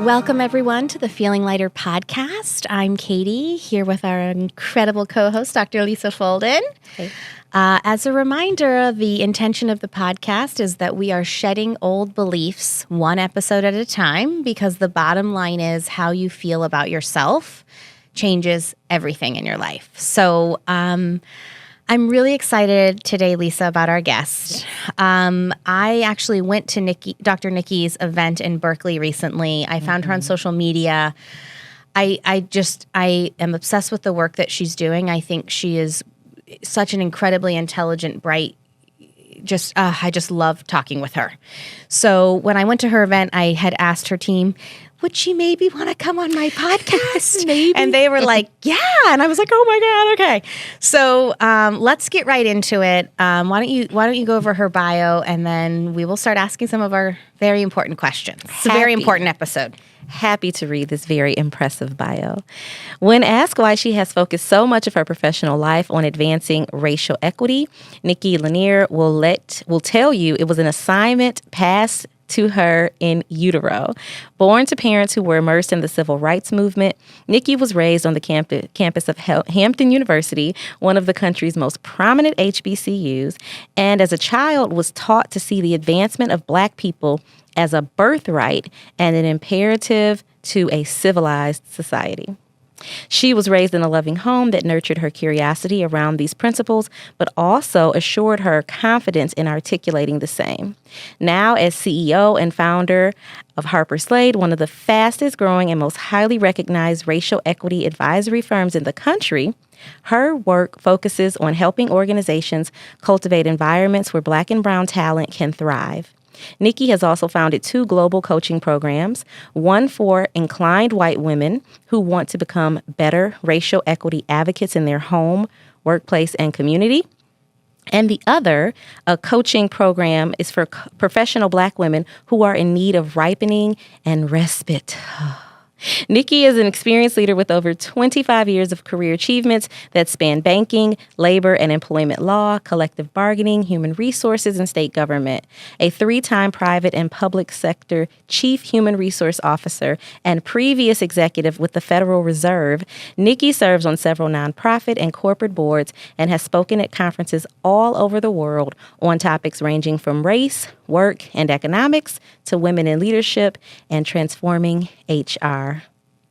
Welcome, everyone, to the Feeling Lighter podcast. I'm Katie, here with our incredible co-host, Dr. Lisa Folden. Hey. As a reminder, the intention of the podcast is that we are shedding old beliefs one episode at a time, because the bottom line is how you feel about yourself changes everything in your life. So I'm really excited today, Lisa, about our guest. I actually went to Dr. Nikki's event in Berkeley recently. I found her on social media. I am obsessed with the work that she's doing. I think she is such an incredibly intelligent, bright, I just love talking with her. So when I went to her event, I had asked her team, would she maybe want to come on my podcast? Maybe. And they were like, yeah. And I was like, oh my God, okay. So let's get right into it. Why don't you go over her bio, and then we will start asking some of our very important questions. It's a very important episode. Happy to read this very impressive bio. When asked why she has focused so much of her professional life on advancing racial equity, Nikki Lanier will tell you it was an assignment passed to her in utero. Born to parents who were immersed in the civil rights movement, Nikki was raised on the campus of Hampton University, one of the country's most prominent HBCUs, and as a child was taught to see the advancement of Black people as a birthright and an imperative to a civilized society. She was raised in a loving home that nurtured her curiosity around these principles, but also assured her confidence in articulating the same. Now, as CEO and founder of Harper Slade, one of the fastest growing and most highly recognized racial equity advisory firms in the country, her work focuses on helping organizations cultivate environments where Black and brown talent can thrive. Nikki has also founded 2 global coaching programs, one for inclined white women who want to become better racial equity advocates in their home, workplace, and community. And the other, a coaching program, is for professional Black women who are in need of ripening and respite. Nikki is an experienced leader with over 25 years of career achievements that span banking, labor and employment law, collective bargaining, human resources, and state government. A 3-time private and public sector chief human resource officer and previous executive with the Federal Reserve, Nikki serves on several nonprofit and corporate boards and has spoken at conferences all over the world on topics ranging from race, work, and economics to women in leadership and transforming HR.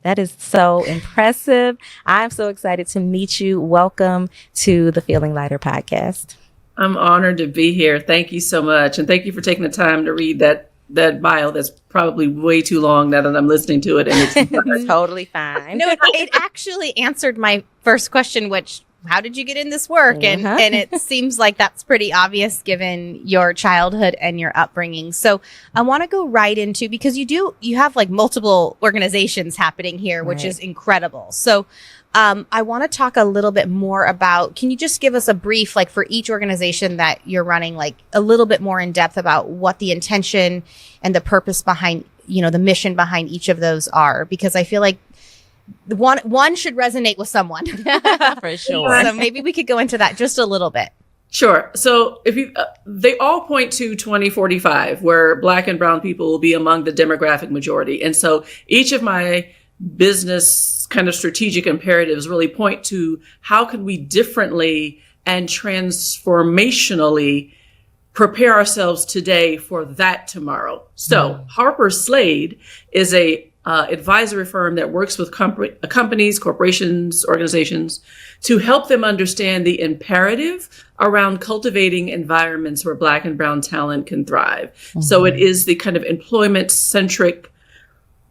That is so impressive. I'm so excited to meet you. Welcome to the Feeling Lighter podcast. I'm honored to be here. Thank you so much. And thank you for taking the time to read that bio that's probably way too long now that I'm listening to it. And it's totally fine. No, it actually answered my first question, which, how did you get in this work? And it seems like that's pretty obvious given your childhood and your upbringing. So I want to go right into, because you have like multiple organizations happening here, which is incredible. So I want to talk a little bit more about, can you just give us a brief, like for each organization that you're running, like a little bit more in depth about what the intention and the purpose behind, the mission behind each of those are? Because I feel like one should resonate with someone. For sure. So maybe we could go into that just a little bit. Sure. So they all point to 2045, where Black and brown people will be among the demographic majority. And so each of my business kind of strategic imperatives really point to how can we differently and transformationally prepare ourselves today for that tomorrow. So Harper Slade is a advisory firm that works with companies, corporations, organizations to help them understand the imperative around cultivating environments where Black and brown talent can thrive. Mm-hmm. So it is the kind of employment-centric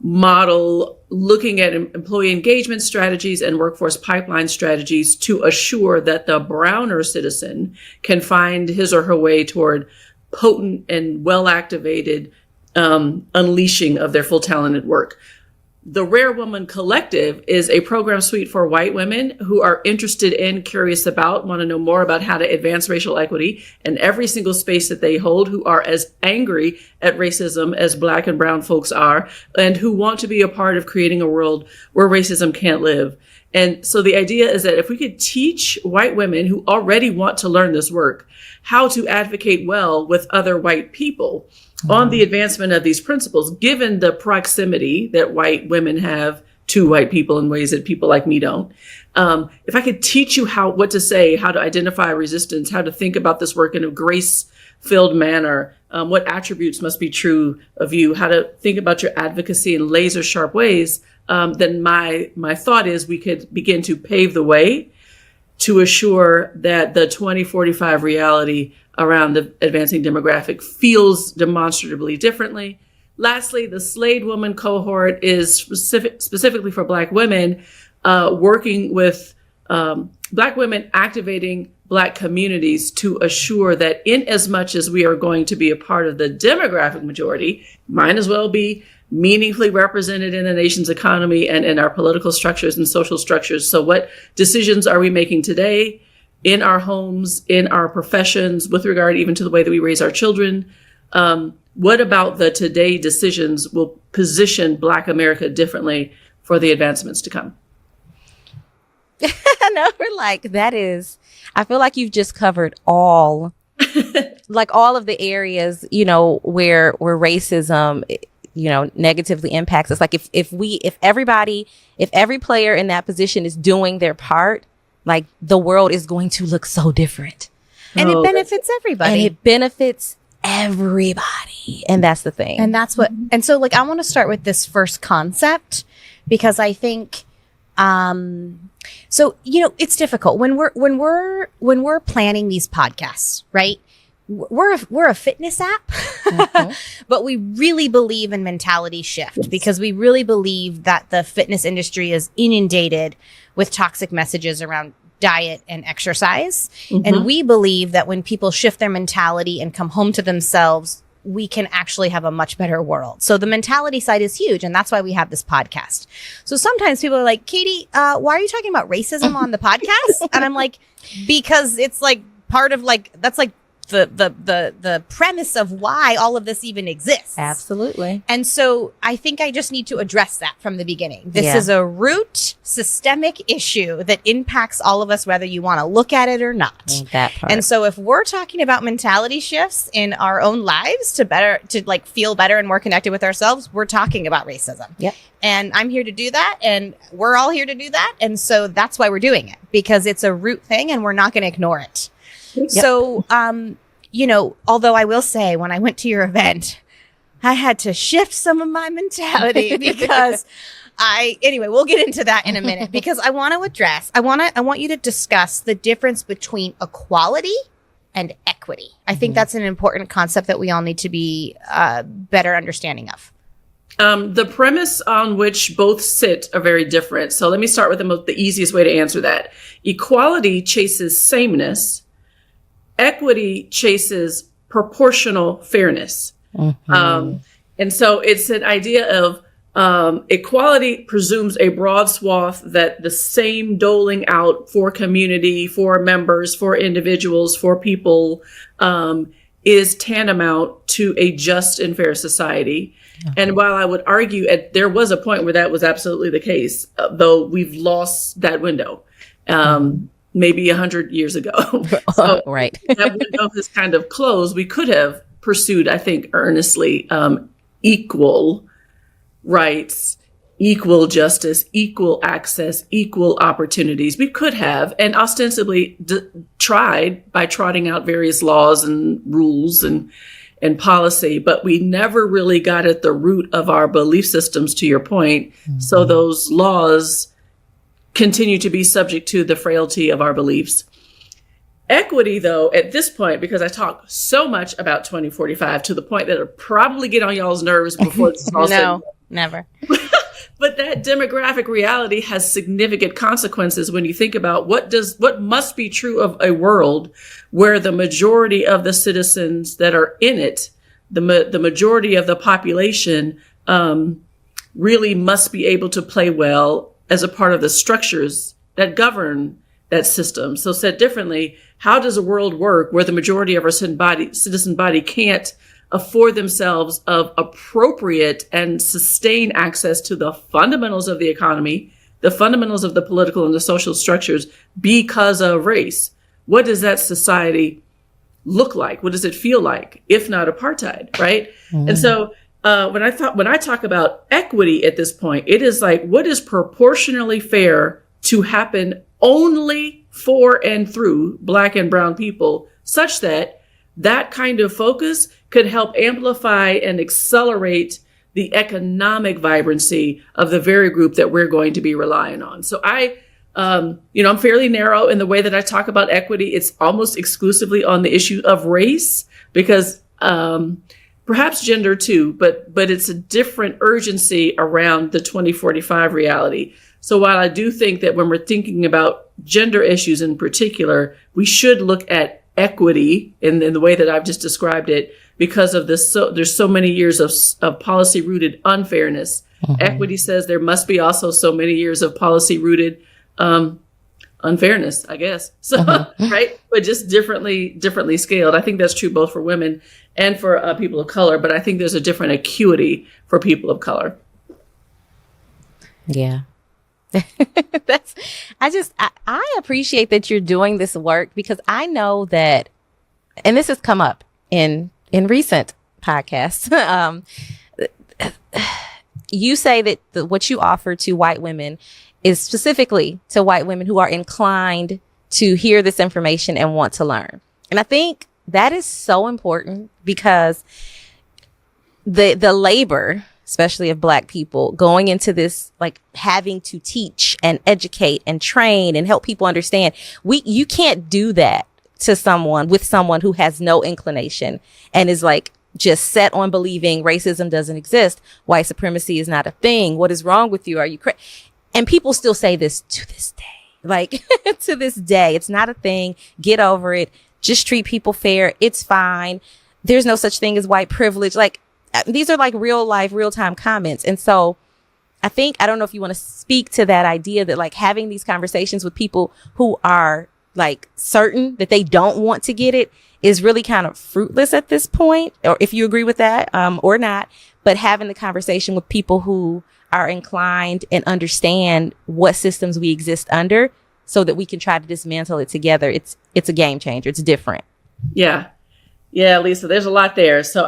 model looking at employee engagement strategies and workforce pipeline strategies to assure that the browner citizen can find his or her way toward potent and well-activated unleashing of their full talented work. The Rare Woman Collective is a program suite for white women who are interested in, curious about, want to know more about how to advance racial equity in every single space that they hold, who are as angry at racism as Black and brown folks are, and who want to be a part of creating a world where racism can't live. And so the idea is that if we could teach white women who already want to learn this work how to advocate well with other white people on the advancement of these principles, given the proximity that white women have to white people in ways that people like me don't. If I could teach you what to say, how to identify resistance, how to think about this work in a grace-filled manner, what attributes must be true of you, how to think about your advocacy in laser-sharp ways, then my thought is we could begin to pave the way to assure that the 2045 reality around the advancing demographic feels demonstratively differently. Lastly, the Slade Woman cohort is specifically for Black women, working with Black women, activating Black communities to assure that in as much as we are going to be a part of the demographic majority, might as well be meaningfully represented in the nation's economy and in our political structures and social structures. So what decisions are we making today in our homes, in our professions, with regard even to the way that we raise our children? What about the today decisions will position Black America differently for the advancements to come? No, we're like, I feel like you've just covered all of the areas, where racism, negatively impacts us. Like if every player in that position is doing their part, like the world is going to look so different. And it benefits everybody. And that's the thing. And so like, I want to start with this first concept because I think, so, it's difficult when we're planning these podcasts, right? We're a fitness app, but we really believe in mentality shift because we really believe that the fitness industry is inundated with toxic messages around diet and exercise. And we believe that when people shift their mentality and come home to themselves, we can actually have a much better world. So the mentality side is huge. And that's why we have this podcast. So sometimes people are like, Katie, why are you talking about racism on the podcast? And I'm like, because it's like part of that's like the premise of why all of this even exists. Absolutely. And so I think I just need to address that from the beginning. This is a root systemic issue that impacts all of us, whether you want to look at it or not. That part. And so if we're talking about mentality shifts in our own lives to feel better and more connected with ourselves, we're talking about racism. Yep. And I'm here to do that. And we're all here to do that. And so that's why we're doing it, because it's a root thing and we're not going to ignore it. Yep. So, although I will say when I went to your event, I had to shift some of my mentality because we'll get into that in a minute because I want you to discuss the difference between equality and equity. I think that's an important concept that we all need to be better understanding of. The premise on which both sit are very different. So let me start with the easiest way to answer that. Equality chases sameness. Equity chases proportional fairness. And so it's an idea of equality presumes a broad swath that the same doling out for community, for members, for individuals, for people is tantamount to a just and fair society. And while I would argue there was a point where that was absolutely the case, though we've lost that window. Maybe 100 years ago. So right. That window has kind of closed. We could have pursued, I think, earnestly equal rights, equal justice, equal access, equal opportunities. We could have, and ostensibly tried by trotting out various laws and rules and policy, but we never really got at the root of our belief systems, to your point. So those laws continue to be subject to the frailty of our beliefs. Equity, though, at this point, because I talk so much about 2045 to the point that it'll probably get on y'all's nerves before this is all said. No, never. But that demographic reality has significant consequences when you think about what must be true of a world where the majority of the citizens that are in it, the majority of the population, really must be able to play well as a part of the structures that govern that system. So said differently, how does a world work where the majority of our citizen body can't afford themselves of appropriate and sustained access to the fundamentals of the economy, the fundamentals of the political and the social structures because of race. What does that society look like? What does it feel like, if not apartheid, right? And so when I talk about equity at this point, it is like, what is proportionally fair to happen only for and through Black and brown people, such that that kind of focus could help amplify and accelerate the economic vibrancy of the very group that we're going to be relying on. So I'm fairly narrow in the way that I talk about equity. It's almost exclusively on the issue of race, because perhaps gender too, but it's a different urgency around the 2045 reality. So while I do think that when we're thinking about gender issues in particular, we should look at equity in the way that I've just described it, because of this. So there's so many years of policy rooted unfairness. Equity says there must be also so many years of policy rooted unfairness, I guess. So, right. But just differently scaled. I think that's true both for women and for people of color, but I think there's a different acuity for people of color. Yeah. I appreciate that you're doing this work, because I know that, and this has come up in recent podcasts, you say that what you offer to white women is specifically to white women who are inclined to hear this information and want to learn. And I think that is so important, because the labor, especially of Black people, going into this, like having to teach and educate and train and help people understand, you can't do that to someone who has no inclination and is like just set on believing racism doesn't exist. White supremacy is not a thing. What is wrong with you? Are you crazy? And people still say this to this day, like to this day, it's not a thing. Get over it. Just treat people fair. It's fine. There's no such thing as white privilege. Like, these are like real life, real time comments. And so I don't know if you want to speak to that idea that like having these conversations with people who are like certain that they don't want to get it is really kind of fruitless at this point, or if you agree with that, or not, but having the conversation with people who are inclined and understand what systems we exist under so that we can try to dismantle it together. It's a game changer. It's different. Yeah. Yeah, Lisa, there's a lot there. So,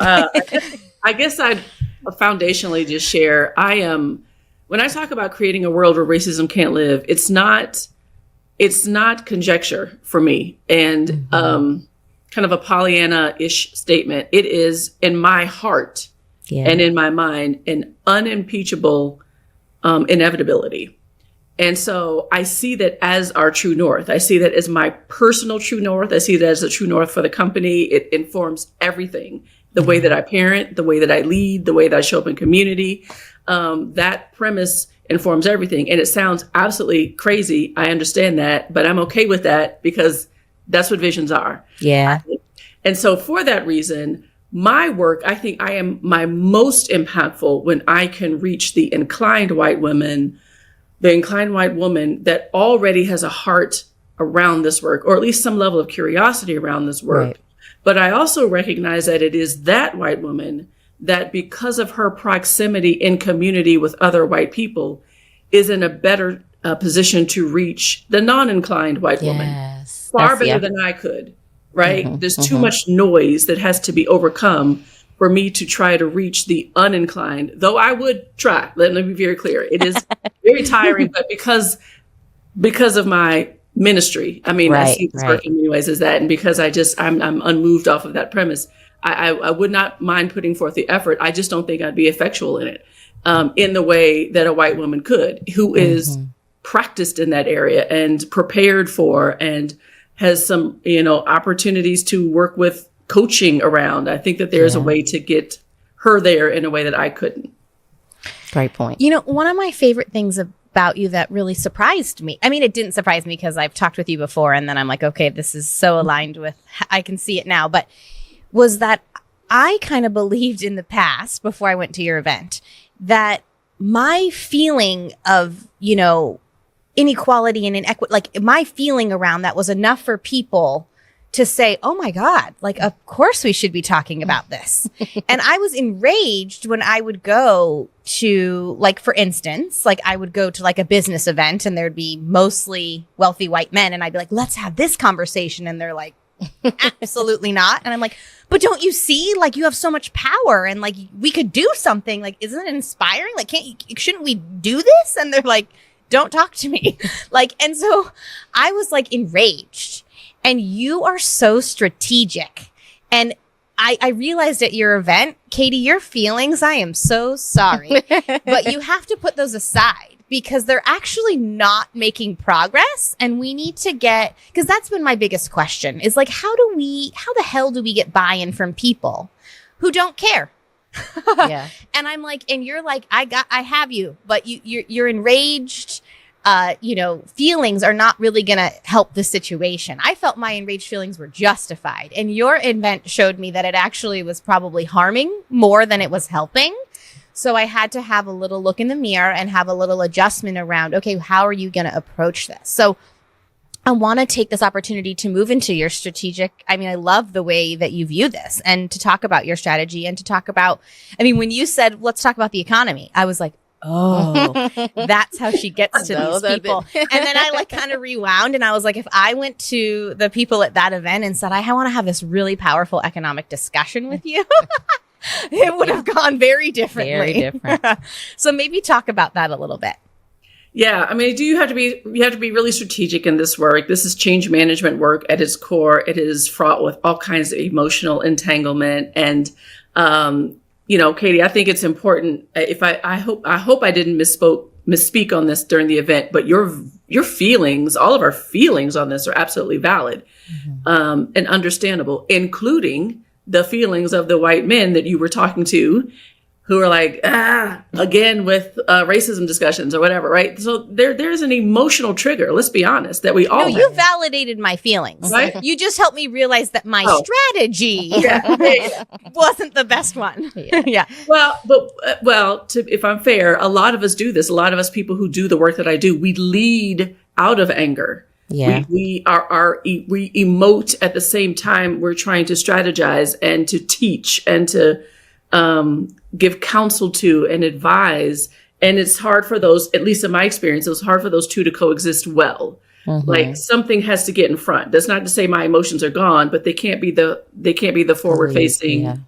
I guess I'd foundationally just share, when I talk about creating a world where racism can't live, it's not conjecture for me and kind of a Pollyanna-ish statement. It is in my heart and in my mind an unimpeachable inevitability. And so I see that as our true north. I see that as my personal true north. I see that as a true north for the company. It informs everything. The way that I parent, the way that I lead, the way that I show up in community. That premise informs everything. And it sounds absolutely crazy. I understand that, but I'm okay with that because that's what visions are. Yeah. And so for that reason, my work, I think I am my most impactful when I can reach the inclined white woman that already has a heart around this work, or at least some level of curiosity around this work. Right. But I also recognize that it is that white woman that, because of her proximity in community with other white people, is in a better position to reach the non-inclined white woman far better than I could, right? There's too much noise that has to be overcome for me to try to reach the uninclined, though I would try. Let me be very clear. It is very tiring, but because of my ministry, I mean, I see this work in many ways as that. And because I'm unmoved off of that premise, I would not mind putting forth the effort. I just don't think I'd be effectual in it in the way that a white woman could, who is practiced in that area and prepared for and has some, opportunities to work with coaching around. I think that there's a way to get her there in a way that I couldn't. Great point. One of my favorite things about you that really surprised me, I mean, it didn't surprise me because I've talked with you before and then I'm like, okay, this is so aligned with, I can see it now, but was that I kind of believed in the past before I went to your event that my feeling of, inequality and inequity, like my feeling around that was enough for people to say, oh my God, like, of course we should be talking about this. And I was enraged when I would go to, like, for instance, like I would go to like a business event and there'd be mostly wealthy white men. And I'd be like, let's have this conversation. And they're like, absolutely not. And I'm like, but don't you see, like, you have so much power and like we could do something. Like, isn't it inspiring? Like, shouldn't we do this? And they're like, don't talk to me. Like, and so I was like enraged. And you are so strategic. And I realized at your event, Katie, your feelings, I am so sorry. But you have to put those aside because they're actually not making progress. And we need to because that's been my biggest question is like, how the hell do we get buy-in from people who don't care? Yeah. And I'm like, and you're like, I have you, but you're enraged. Feelings are not really going to help the situation. I felt my enraged feelings were justified. And your event showed me that it actually was probably harming more than it was helping. So I had to have a little look in the mirror and have a little adjustment around, okay, how are you going to approach this? So I want to take this opportunity to move into your strategic. I mean, I love the way that you view this and to talk about your strategy and to talk about, when you said, let's talk about the economy, I was like, oh, that's how she gets to these people. And then I like kind of rewound and I was like, if I went to the people at that event and said, I want to have this really powerful economic discussion with you, it would have gone very differently. Very different. So maybe talk about that a little bit. Yeah, you have to be really strategic in this work. This is change management work at its core. It is fraught with all kinds of emotional entanglement. And, Katie, I think it's important. I hope I didn't misspeak on this during the event, but your feelings, all of our feelings on this are absolutely valid, and understandable, including the feelings of the white men that you were talking to, who are like, again with racism discussions or whatever, right? So there's an emotional trigger, let's be honest, that we all have. You validated my feelings. Right? You just helped me realize that my strategy wasn't the best one. Yeah. Well, if I'm fair, a lot of us do this. A lot of us people who do the work that I do, we lead out of anger. Yeah. We emote at the same time we're trying to strategize and to teach and to give counsel to and advise. And it's hard for those, at least in my experience, it was hard for those two to coexist well. Like something has to get in front. That's not to say my emotions are gone, but they can't be the forward facing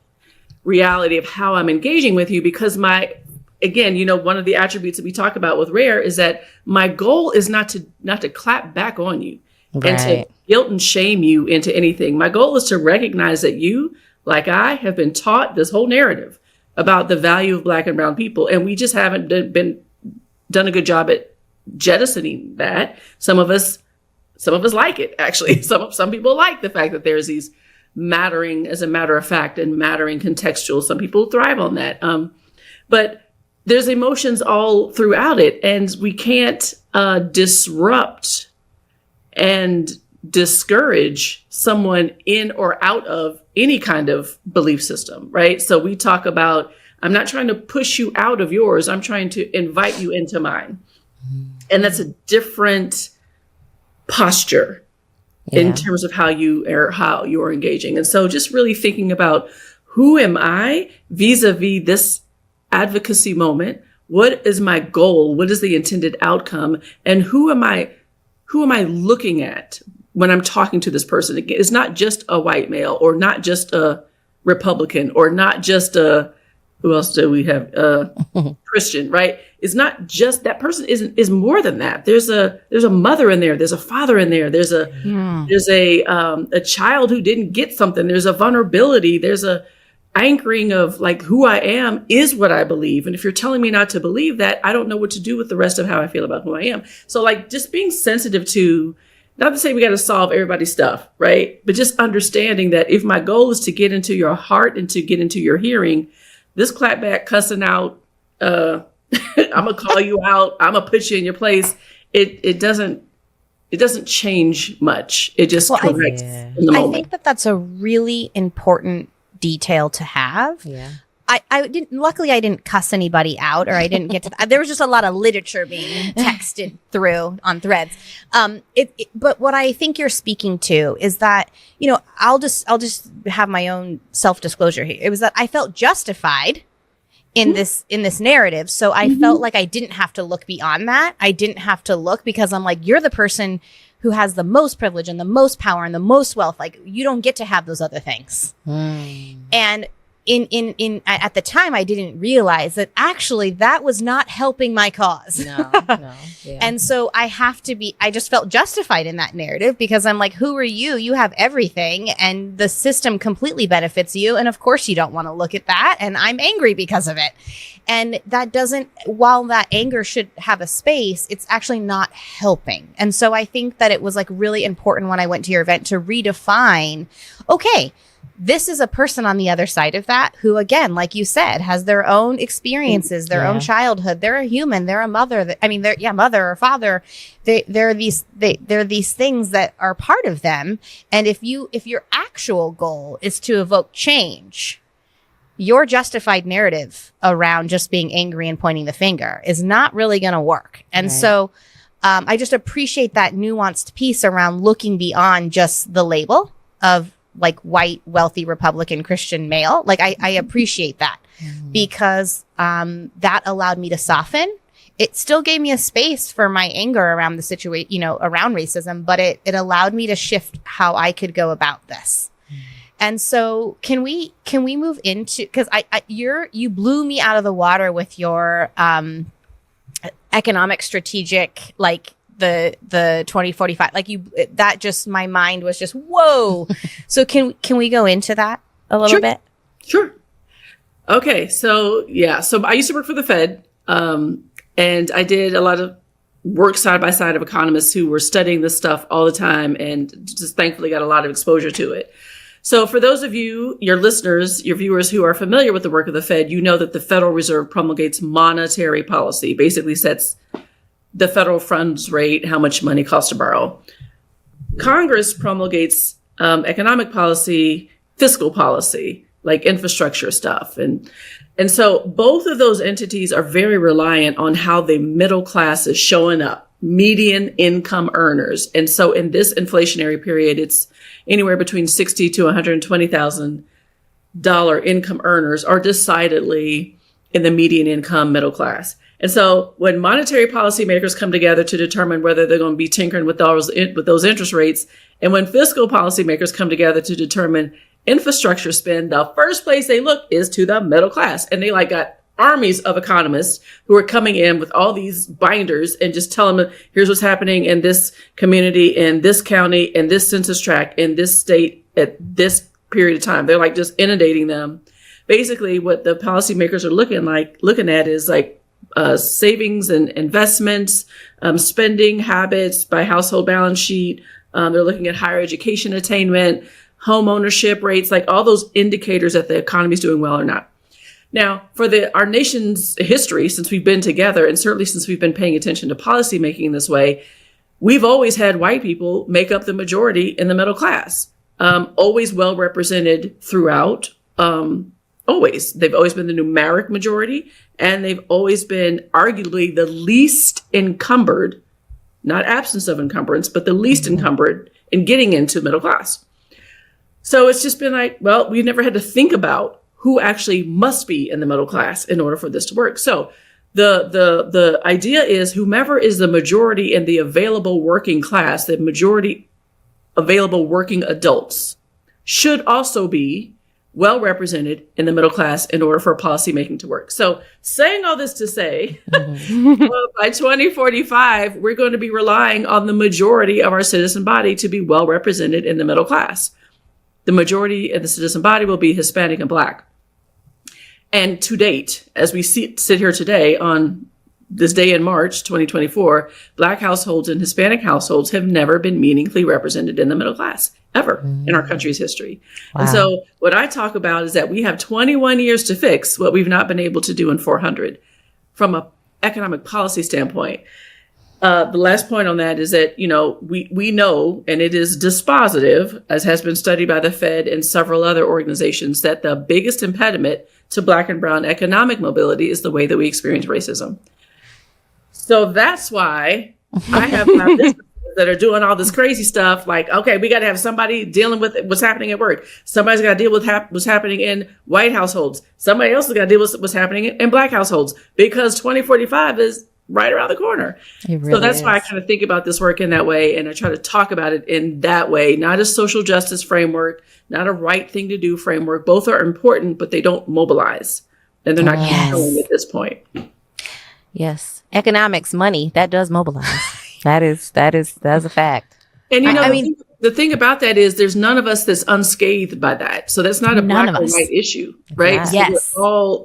reality of how I'm engaging with you, because one of the attributes that we talk about with Rare is that my goal is not to clap back on you and to guilt and shame you into anything. My goal is to recognize that you, like I, have been taught this whole narrative about the value of Black and brown people. And we just haven't done a good job at jettisoning that. Some of us like it, actually. Some people like the fact that there's these mattering as a matter of fact and mattering contextual. Some people thrive on that. But there's emotions all throughout it, and we can't disrupt and discourage someone in or out of any kind of belief system, right? So we talk about, I'm not trying to push you out of yours. I'm trying to invite you into mine. And that's a different posture in terms of how you're engaging. And so just really thinking about, who am I vis-a-vis this advocacy moment? What is my goal? What is the intended outcome? And who am I looking at when I'm talking to this person? It's not just a white male, or not just a Republican, or not just who else do we have? Christian, right? It's not just that person. Is more than that. There's a mother in there. There's a father in there. There's a child who didn't get something. There's a vulnerability. There's a anchoring of like, who I am is what I believe. And if you're telling me not to believe that, I don't know what to do with the rest of how I feel about who I am. So like just being sensitive to, not to say we got to solve everybody's stuff, right? But just understanding that if my goal is to get into your heart and to get into your hearing, this clapback cussing out, I'm gonna call you out, I'm gonna put you in your place. It doesn't change much. It just corrects in the moment. I think that's a really important detail to have. Yeah. I didn't, luckily I didn't cuss anybody out, or I didn't get to, there was just a lot of literature being texted through on threads. But what I think you're speaking to is that, you know, I'll just have my own self-disclosure here. It was that I felt justified in this narrative. So I felt like I didn't have to look beyond that. I didn't have to look, because I'm like, you're the person who has the most privilege and the most power and the most wealth. Like, you don't get to have those other things. And at the time, I didn't realize that actually that was not helping my cause. No. Yeah. And so I just felt justified in that narrative, because I'm like, who are you? You have everything, and the system completely benefits you. And of course you don't want to look at that. And I'm angry because of it. And that doesn't, while that anger should have a space, it's actually not helping. And so I think that it was like really important when I went to your event to redefine, okay, this is a person on the other side of that who, again, like you said, has their own experiences, their own childhood. They're a human. They're a mother. Mother or father. They're these things that are part of them. And if your actual goal is to evoke change, your justified narrative around just being angry and pointing the finger is not really going to work. And so I just appreciate that nuanced piece around looking beyond just the label of like white, wealthy, Republican, Christian male. Like I appreciate that because that allowed me to soften. It still gave me a space for my anger around the situation, you know, around racism, but it allowed me to shift how I could go about this. And so can we move into, because you blew me out of the water with your economic strategic, like the 2045, like that just, my mind was just, whoa. So can we go into that a little bit? Sure. Okay. So I used to work for the Fed. And I did a lot of work side by side of economists who were studying this stuff all the time, and just thankfully got a lot of exposure to it. So for those of you, your listeners, your viewers who are familiar with the work of the Fed, you know that the Federal Reserve promulgates monetary policy, basically sets the federal funds rate, how much money costs to borrow. Congress promulgates economic policy, fiscal policy, like infrastructure stuff. And so both of those entities are very reliant on how the middle class is showing up, median income earners. And so in this inflationary period, it's anywhere between $60,000 to $120,000 income earners are decidedly in the median income middle class. And so when monetary policymakers come together to determine whether they're going to be tinkering with those interest rates, and when fiscal policymakers come together to determine infrastructure spend, the first place they look is to the middle class. And they got armies of economists who are coming in with all these binders and just telling them, here's what's happening in this community, in this county, in this census tract, in this state at this period of time. They're just inundating them. Basically, what the policymakers are looking at is savings and investments, spending habits by household balance sheet. They're looking at higher education attainment, home ownership rates, all those indicators that the economy is doing well or not. Now, for our nation's history, since we've been together, and certainly since we've been paying attention to policymaking in this way, we've always had white people make up the majority in the middle class, always well represented throughout. Always. They've always been the numeric majority, and they've always been arguably the least encumbered, not absence of encumbrance, but the least encumbered in getting into middle class. So it's just been we've never had to think about who actually must be in the middle class in order for this to work. So the idea is whomever is the majority in the available working class, the majority available working adults, should also be well represented in the middle class in order for policymaking to work. So saying all this to say, well, by 2045, we're going to be relying on the majority of our citizen body to be well represented in the middle class. The majority of the citizen body will be Hispanic and Black. And to date, as we sit here today on this day in March 2024, Black households and Hispanic households have never been meaningfully represented in the middle class, ever in our country's history. Wow. And so what I talk about is that we have 21 years to fix what we've not been able to do in 400 from an economic policy standpoint. The last point on that is that, we know, and it is dispositive, as has been studied by the Fed and several other organizations, that the biggest impediment to Black and brown economic mobility is the way that we experience racism. So that's why I have my businesses that are doing all this crazy stuff. Like, okay, we got to have somebody dealing with what's happening at work. Somebody's got to deal with what's happening in white households. Somebody else has got to deal with what's happening in Black households, because 2045 is right around the corner. Really so that's why I kind of think about this work in that way. And I try to talk about it in that way, not a social justice framework, not a right thing to do framework. Both are important, but they don't mobilize, and they're not compelling at this point. Yes. Economics, money, that does mobilize. That's a fact. And the thing about that is there's none of us that's unscathed by that. So that's not a black or white issue, right? So yes.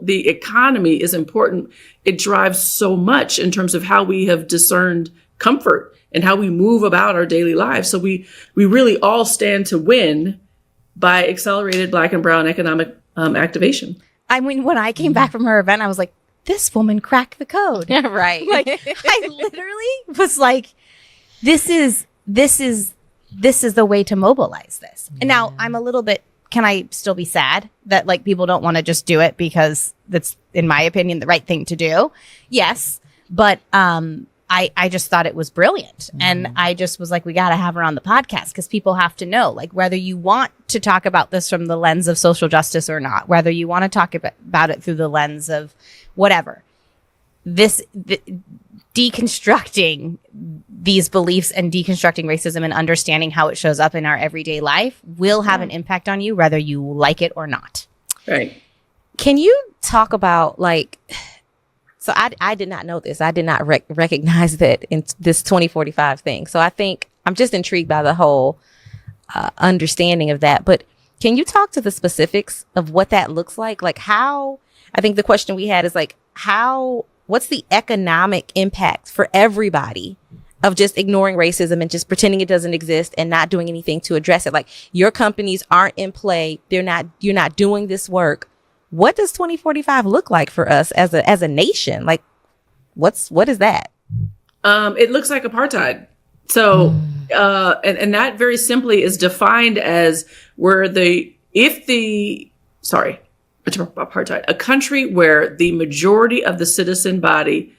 The economy is important. It drives so much in terms of how we have discerned comfort and how we move about our daily lives. So we really all stand to win by accelerated Black and brown economic activation. I mean, when I came back from her event, I was like, this woman cracked the code. Yeah, right. Like, I literally was like, this is the way to mobilize this. And now I'm a little bit, can I still be sad that like people don't want to just do it because that's, in my opinion, the right thing to do? Yes. But I just thought it was brilliant. And I just was like, we got to have her on the podcast because people have to know, like, whether you want to talk about this from the lens of social justice or not, whether you want to talk about it through the lens of whatever, deconstructing these beliefs and deconstructing racism and understanding how it shows up in our everyday life will have an impact on you, whether you like it or not. Right. Can you talk about so I did not know this. I did not recognize that in this 2045 thing. So I think I'm just intrigued by the whole understanding of that. But can you talk to the specifics of what that looks like? Like how, I think the question we had is like, what's the economic impact for everybody of just ignoring racism and just pretending it doesn't exist and not doing anything to address it? Like your companies aren't in play. You're not doing this work. What does 2045 look like for us as a nation? Like what is that? It looks like apartheid. So, and that very simply is defined as apartheid, a country where the majority of the citizen body,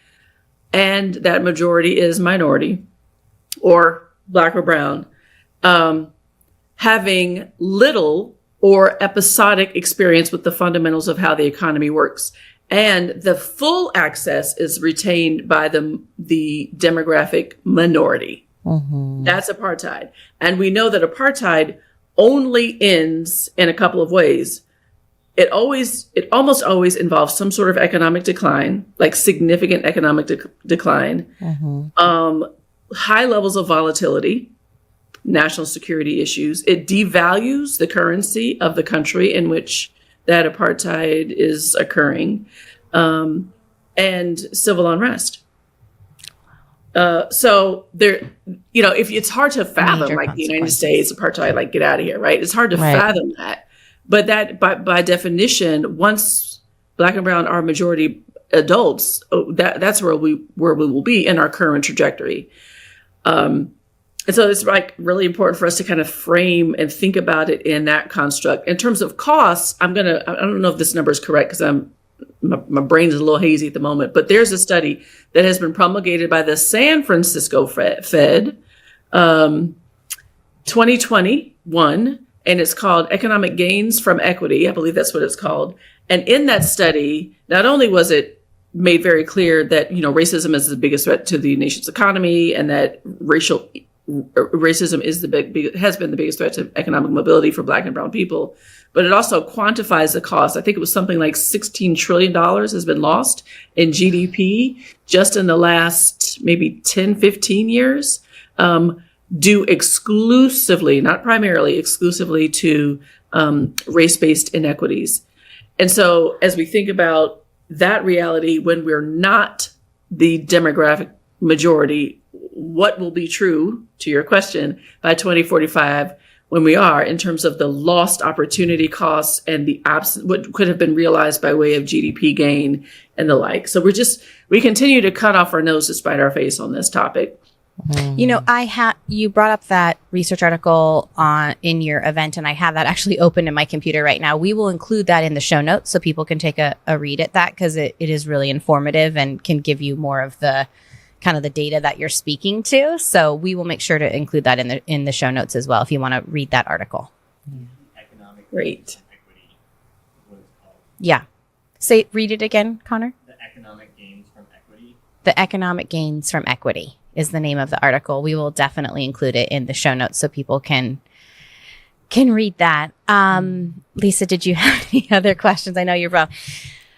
and that majority is minority or Black or brown, having little or episodic experience with the fundamentals of how the economy works. And the full access is retained by the demographic minority. Mm-hmm. That's apartheid. And we know that apartheid only ends in a couple of ways. It almost always involves some sort of economic decline, like significant economic decline, high levels of volatility, national security issues. It devalues the currency of the country in which that apartheid is occurring, and civil unrest. So there, if it's hard to fathom, like the United States apartheid, like get out of here, right? It's hard to fathom that. But that, by definition, once Black and brown are majority adults, that's where we will be in our current trajectory. And so it's like really important for us to kind of frame and think about it in that construct. In terms of costs, I don't know if this number is correct because my brain is a little hazy at the moment, but there's a study that has been promulgated by the San Francisco Fed, 2021. And it's called Economic Gains from Equity. I believe that's what it's called. And in that study, not only was it made very clear that, racism is the biggest threat to the nation's economy and that racism has been the biggest threat to economic mobility for Black and brown people, but it also quantifies the cost. I think it was something like $16 trillion has been lost in GDP just in the last maybe 10, 15 years. Due exclusively, not primarily, exclusively to race-based inequities. And so as we think about that reality, when we're not the demographic majority, what will be true, to your question, by 2045, when we are in terms of the lost opportunity costs and the what could have been realized by way of GDP gain and the like. So we continue to cut off our nose to spite our face on this topic. You know, you brought up that research article in your event, and I have that actually open in my computer right now. We will include that in the show notes so people can take a read at that, because it is really informative and can give you more of the kind of the data that you're speaking to. So we will make sure to include that in the show notes as well if you want to read that article. Economic Great. equity is what it's called. Yeah. Read it again, Connor. The economic gains from equity. The economic gains from equity is the name of the article. We will definitely include it in the show notes so people can read that. Lisa, did you have any other questions? I know you're wrong.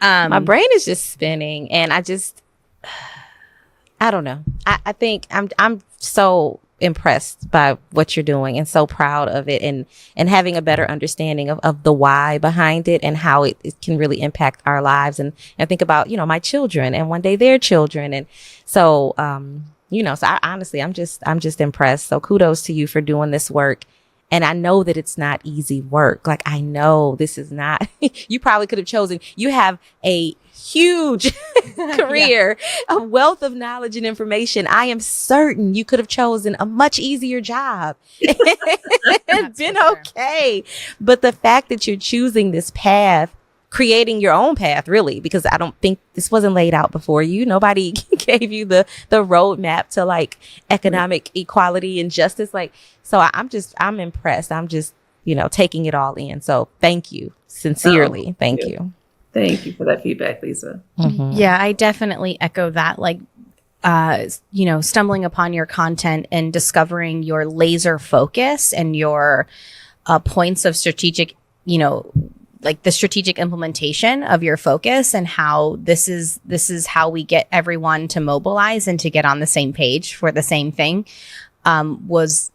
My brain is just spinning, and I don't know. I think I'm so impressed by what you're doing and so proud of it, and having a better understanding of the why behind it and how it can really impact our lives. And think about, my children and one day their children. And so, so honestly, I'm just impressed. So kudos to you for doing this work. And I know that it's not easy work. Like, I know this is not, you probably could have chosen, you have a huge career, a wealth of knowledge and information. I am certain you could have chosen a much easier job and been okay. But the fact that you're choosing this path, creating your own path, really, because I don't think this wasn't laid out before you. Nobody gave you the roadmap to like economic equality and justice. Like, so I'm impressed. I'm just, taking it all in. So thank you. Sincerely. Thank you. Thank you for that feedback, Lisa. Mm-hmm. Yeah, I definitely echo that. Like, stumbling upon your content and discovering your laser focus and your points of strategic, like the strategic implementation of your focus, and how this is how we get everyone to mobilize and to get on the same page for the same thing, was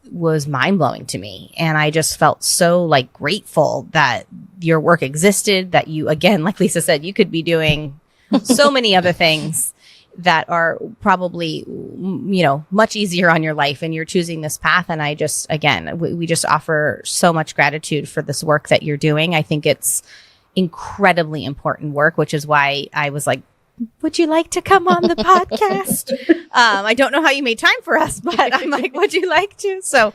mind blowing to me. And I just felt so like grateful that your work existed, that you, again, like Lisa said, you could be doing so many other things that are probably, much easier on your life, and you're choosing this path. And I just, again, we just offer so much gratitude for this work that you're doing. I think it's incredibly important work, which is why I was like, would you like to come on the podcast? I don't know how you made time for us, but I'm like, would you like to? So,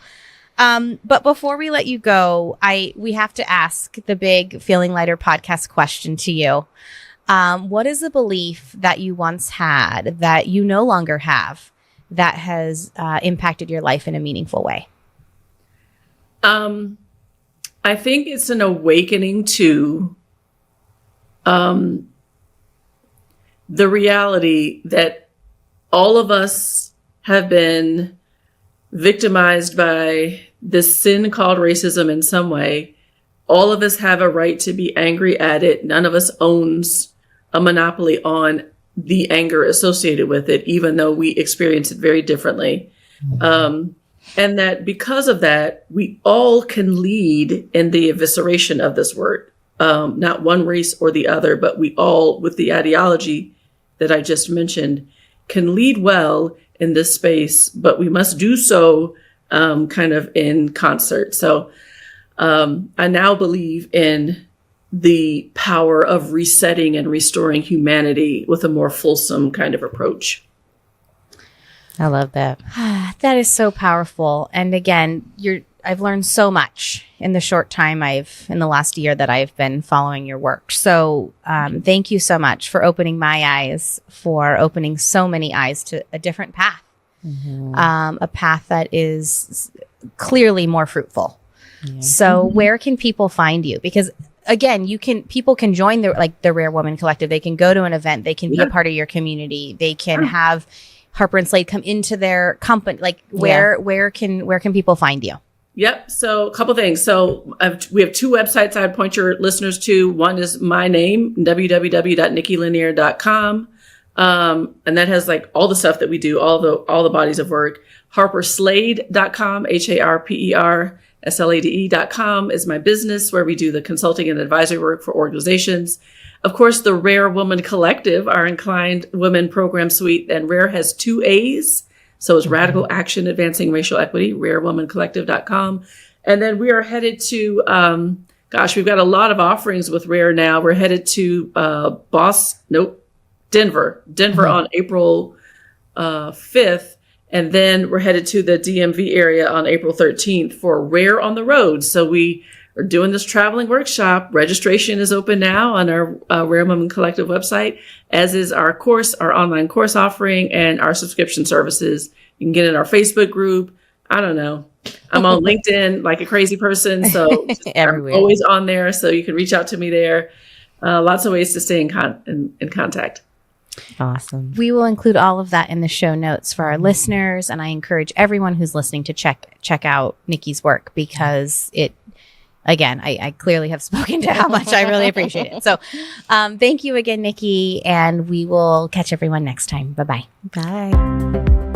but before we let you go, we have to ask the big Feeling Lighter podcast question to you. What is a belief that you once had that you no longer have that has impacted your life in a meaningful way? I think it's an awakening to the reality that all of us have been victimized by this sin called racism in some way. All of us have a right to be angry at it. None of us owns a monopoly on the anger associated with it, even though we experience it very differently. And that because of that, we all can lead in the evisceration of this word. Not one race or the other, but we all, with the ideology that I just mentioned, can lead well in this space, but we must do so kind of in concert. So I now believe in the power of resetting and restoring humanity with a more fulsome kind of approach. I love that. That is so powerful. And again, I've learned so much in the short time in the last year that I've been following your work. So thank you so much for opening my eyes, for opening so many eyes to a different path, a path that is clearly more fruitful. Yeah. So where can people find you? Because again, people can join the Rare Woman Collective. They can go to an event. They can be a part of your community. They can have Harper and Slade come into their company. Like where can people find you? Yep. So a couple things. So we have two websites I'd point your listeners to. One is my name, www.nikkilanier.com. And that has like all the stuff that we do, all the bodies of work. HarperSlade.com, HarperSlade.com is my business, where we do the consulting and advisory work for organizations. Of course, the Rare Woman Collective, our Inclined Women Program Suite, and Rare has 2 A's. So it's Radical Action Advancing Racial Equity, rarewomancollective.com. And then we are headed to, we've got a lot of offerings with Rare now. We're headed to Denver on April 5th. And then we're headed to the DMV area on April 13th for Rare on the Road. So we are doing this traveling workshop. Registration is open now on our Rare Women Collective website, as is our online course offering and our subscription services. You can get in our Facebook group. I don't know. I'm on LinkedIn like a crazy person, so I'm always on there. So you can reach out to me there. Lots of ways to stay in contact. Awesome. We will include all of that in the show notes for our listeners, and I encourage everyone who's listening to check out Nikki's work, because again, I clearly have spoken to how much I really appreciate it. So thank you again, Nikki, and we will catch everyone next time. Bye-bye. Bye.